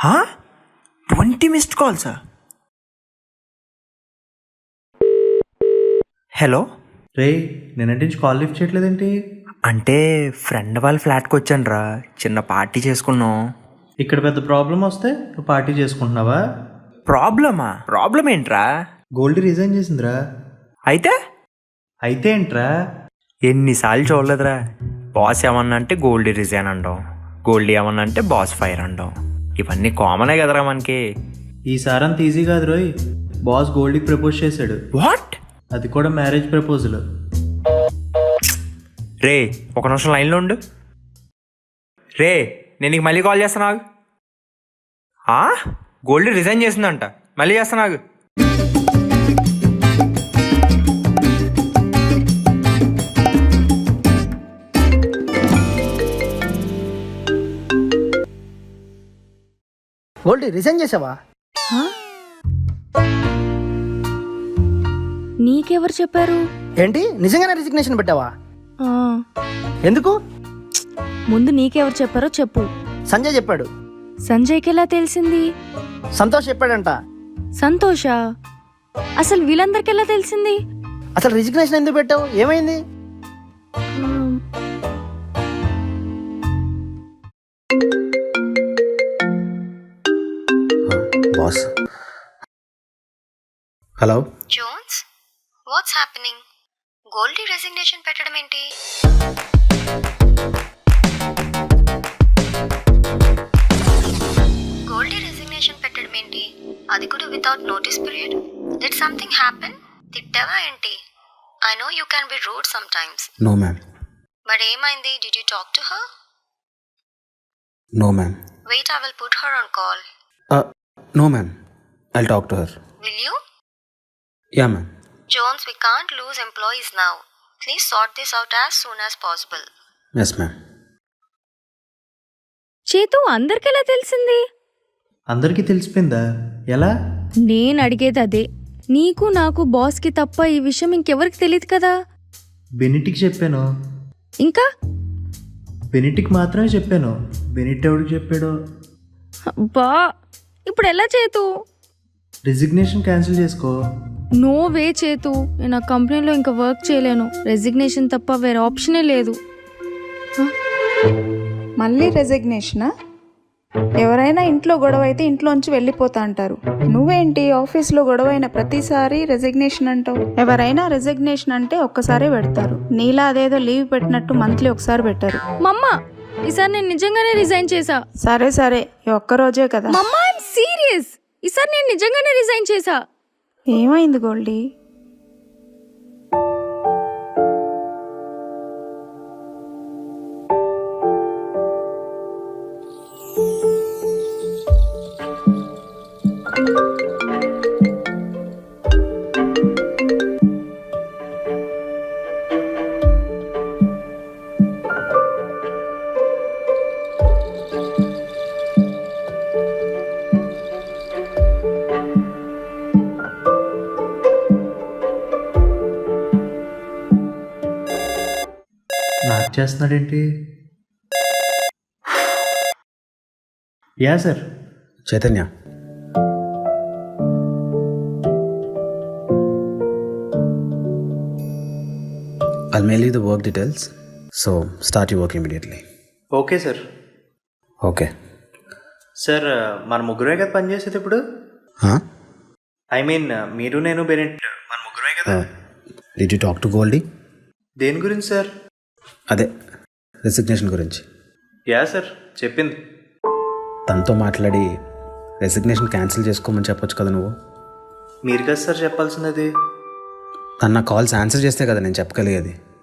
20 missed కాల్సా? Hello రే, నేనంటే call lift చేయట్లేదేంటి? అంటే friend వాళ్ళ ఫ్లాట్కి వచ్చాను రా, చిన్న పార్టీ చేసుకున్నాం. ఇక్కడ పెద్ద ప్రాబ్లం వస్తే నువ్వు పార్టీ చేసుకుంటున్నావా? ప్రాబ్లం ఏంట్రా? గోల్డీ రిజైన్ చేసిందిరా. అయితే ఏంట్రా? ఎన్నిసార్లు చూడలేదురా, బాస్ ఏమన్నా అంటే గోల్డీ రిజైన్ అంటాం, గోల్డీ ఏమన్నా అంటే బాస్ ఫైర్ అంటాం. ఇవన్నీ కామనే కదరా మనకి. ఈసారి అంత ఈజీ కాదు రోయ్. బాస్ గోల్డీకి ప్రపోజ్ చేశాడు. వాట్? అది కూడా మ్యారేజ్ ప్రపోజల్. రే, ఒక నిమిషం లైన్లో ఉండు. రే, నేను నీకు మళ్ళీ కాల్ చేస్తాను. గోల్డీ రిజైన్ చేసిందంట, మళ్ళీ చేస్తాను. గోల్డీ రిజైన్ చేసావా? నీకెవరు చెప్పారు? ఏంటి, నిజంగానే రిజిగ్నేషన్ పెట్టావా? ఎందుకు? ముందు నీకెవరు చెప్పారో చెప్పు. సంజయ్ చెప్పాడు. సంజయ్కి ఎలా తెలిసింది? సంతోష్ చెప్పాడంట. సంతోషా? అసలు వీళ్ళందరికి ఎలా తెలిసింది? అసలు రిజిగ్నేషన్ ఎందుకు పెట్టావు? ఏమైంది? Boss. Hello Jones, what's happening? Goldie resignation పెట్టడం ఏంటి? గోల్డీ రెసిగ్నేషన్ పెట్టడం ఏంటి? అది కూడా without notice period. Did something happen? తిట్టావా ఏంటి? I know you can be rude some times. No ma'am. But ఏమైంది? Did you talk to her? No ma'am. Wait, I will put her on call. No ma'am, I'll talk to her. Will you? Yeah ma'am. Jones, we can't lose employees now. Please sort this out as soon as possible. Yes ma'am. చేతు, అందరికి ఎలా తెలిసింది? అందరికీ తెలిసిపోయిందా? ఎలా? నేను అడిగేది అదే. నీకు నాకు బాస్కి తప్ప ఈ విషయం ఇంకెవరికి తెలియదు కదా. బెనిట్కి చెప్పాను. ఇంకా? బెనిట్కి మాత్రమే చెప్పాను. బెనిట్ ఎవరికి చెప్పాడు? అబ్బా, ఇప్పుడు ఎలా చేతు? రిజిగ్నేషన్ క్యాన్సిల్ చేసుకో. నో వే చేతు, నేను ఆ కంపెనీలో ఇంకా వర్క్ చేయలేను. రెసిగ్నేషన్ తప్ప వేరే ఆప్షనే లేదు. మళ్ళీ రెసిగ్నేషనా? ఎవరైనా ఇంట్లో గొడవ అయితే ఇంట్లోంచి వెళ్ళిపోతా అంటారు. నువ్వేంటి ఆఫీస్లో గొడవ అయిన ప్రతిసారి రెసిగ్నేషన్ అంటావు? ఎవరైనా రెసిగ్నేషన్ అంటే ఒక్కసారే పెడతారు. నీలా అదేదో లీవ్ పెట్టినట్టు మంత్లీ ఒకసారి పెట్టారు. మమ్మ, ఈసారి నేను నిజంగానే రిజైన్ చేసా. సరే సరే, ఈ ఒక్కరోజే కదా. మమ్మ, ఐఎమ్ సీరియస్. ఈసారి నేను నిజంగానే రిజైన్ చేసా. ఏమైంది గోల్డీ? నాకు చేస్తున్నాడేంటి? Yeah sir. Chaitanya, I'll mail you the work details. So start your work immediately. Okay sir. Okay sir, మన ముగ్గురే కదా పనిచేసేది ఇప్పుడు? ఐ మీన్ మీరు, నేను, బెనెట్ మన ముగ్గురే కదా. Did you talk to Goldie? దేని గురించి సార్? అదే రెసిగ్నేషన్ గురించి. యా సార్, చెప్పింది. తనతో మాట్లాడి రెసిగ్నేషన్ క్యాన్సిల్ చేసుకోమని చెప్పొచ్చు కదా నువ్వు. మీరు కదా సార్ చెప్పాల్సినది. తన నా కాల్స్ ఆన్సర్ చేస్తే కదా నేను చెప్పగలిగేది.